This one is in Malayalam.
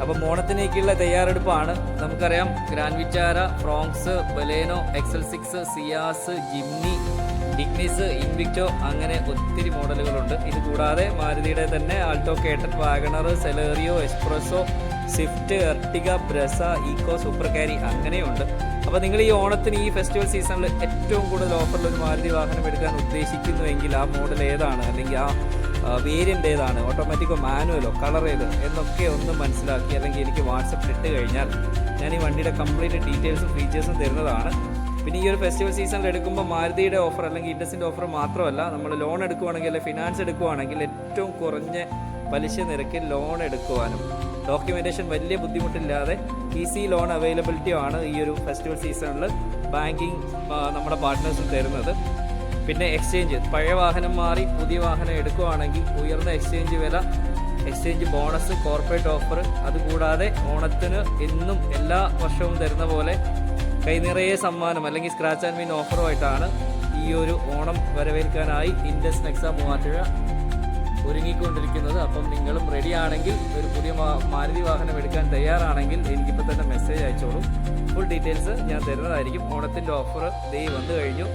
അപ്പം ഓണത്തിനേക്കുള്ള തയ്യാറെടുപ്പാണ്. നമുക്കറിയാം Grand Vitara, Fronx, Baleno, XL6, Ciaz, Jimny, Ignis, Invicto, അങ്ങനെ ഒത്തിരി മോഡലുകളുണ്ട്. ഇത് കൂടാതെ മാരുതിയുടെ തന്നെ Alto, K ten, Wagon R, Celerio, S Presso, Swift, Ertiga, Brezza, Eeco, Super Carry അങ്ങനെയുണ്ട്. അപ്പോൾ നിങ്ങൾ ഈ ഓണത്തിന് ഈ ഫെസ്റ്റിവൽ സീസണിൽ ഏറ്റവും കൂടുതൽ ഓഫറിൽ ഒരു മാരുതി വാഹനം എടുക്കാൻ ഉദ്ദേശിക്കുന്നുവെങ്കിൽ ആ മോഡൽ ഏതാണ്, അല്ലെങ്കിൽ ആ വേരിയൻ്റ് ഏതാണ്, ഓട്ടോമാറ്റിക്കോ മാനുവലോ കളർ ഏത് എന്നൊക്കെ ഒന്ന് മനസ്സിലാക്കി അല്ലെങ്കിൽ എനിക്ക് വാട്സപ്പിൽ ഇട്ട് കഴിഞ്ഞാൽ ഞാൻ ഈ വണ്ടിയുടെ കംപ്ലീറ്റ് ഡീറ്റെയിൽസും ഫീച്ചേഴ്സും തരുന്നതാണ്. പിന്നെ ഈ ഒരു ഫെസ്റ്റിവൽ സീസണിൽ എടുക്കുമ്പോൾ മാരുതിയുടെ ഓഫർ അല്ലെങ്കിൽ ഇൻഡസിൻ്റെ ഓഫർ മാത്രമല്ല, നമ്മൾ ലോൺ എടുക്കുവാണെങ്കിൽ അല്ലെങ്കിൽ ഫിനാൻസ് എടുക്കുവാണെങ്കിൽ ഏറ്റവും കുറഞ്ഞ പലിശ നിരക്കിൽ ലോൺ എടുക്കുവാനും ഡോക്യുമെൻറ്റേഷൻ വലിയ ബുദ്ധിമുട്ടില്ലാതെ ഈസി ലോൺ അവൈലബിലിറ്റിയാണ് ഈ ഒരു ഫെസ്റ്റിവൽ സീസണിൽ ബാങ്കിങ് നമ്മുടെ പാർട്ട്നേഴ്സും തരുന്നത്. പിന്നെ എക്സ്ചേഞ്ച്, പഴയ വാഹനം മാറി പുതിയ വാഹനം എടുക്കുവാണെങ്കിൽ ഉയർന്ന എക്സ്ചേഞ്ച് വില, എക്സ്ചേഞ്ച് ബോണസ്, കോർപ്പറേറ്റ് ഓഫർ, അതുകൂടാതെ ഓണത്തിന് എന്നും എല്ലാ വർഷവും തരുന്ന പോലെ കൈനിറയെ സമ്മാനം അല്ലെങ്കിൽ സ്ക്രാച്ച് ആൻഡ് വിൻ ഓഫറുമായിട്ടാണ് ഈ ഒരു ഓണം വരവേൽക്കാനായി ഇൻഡസ് നെക്സ മൂവാറ്റുപുഴ ഒരുങ്ങിക്കൊണ്ടിരിക്കുന്നത്. അപ്പം നിങ്ങളും റെഡി ആണെങ്കിൽ, ഒരു പുതിയ മാരുതി വാഹനം എടുക്കാൻ തയ്യാറാണെങ്കിൽ എനിക്കിപ്പോൾ തന്നെ മെസ്സേജ് അയച്ചോളൂ. ഫുൾ ഡീറ്റെയിൽസ് ഞാൻ തരുന്നതായിരിക്കും. ഓണത്തിൻ്റെ ഓഫർ ദേ വന്നു കഴിഞ്ഞു.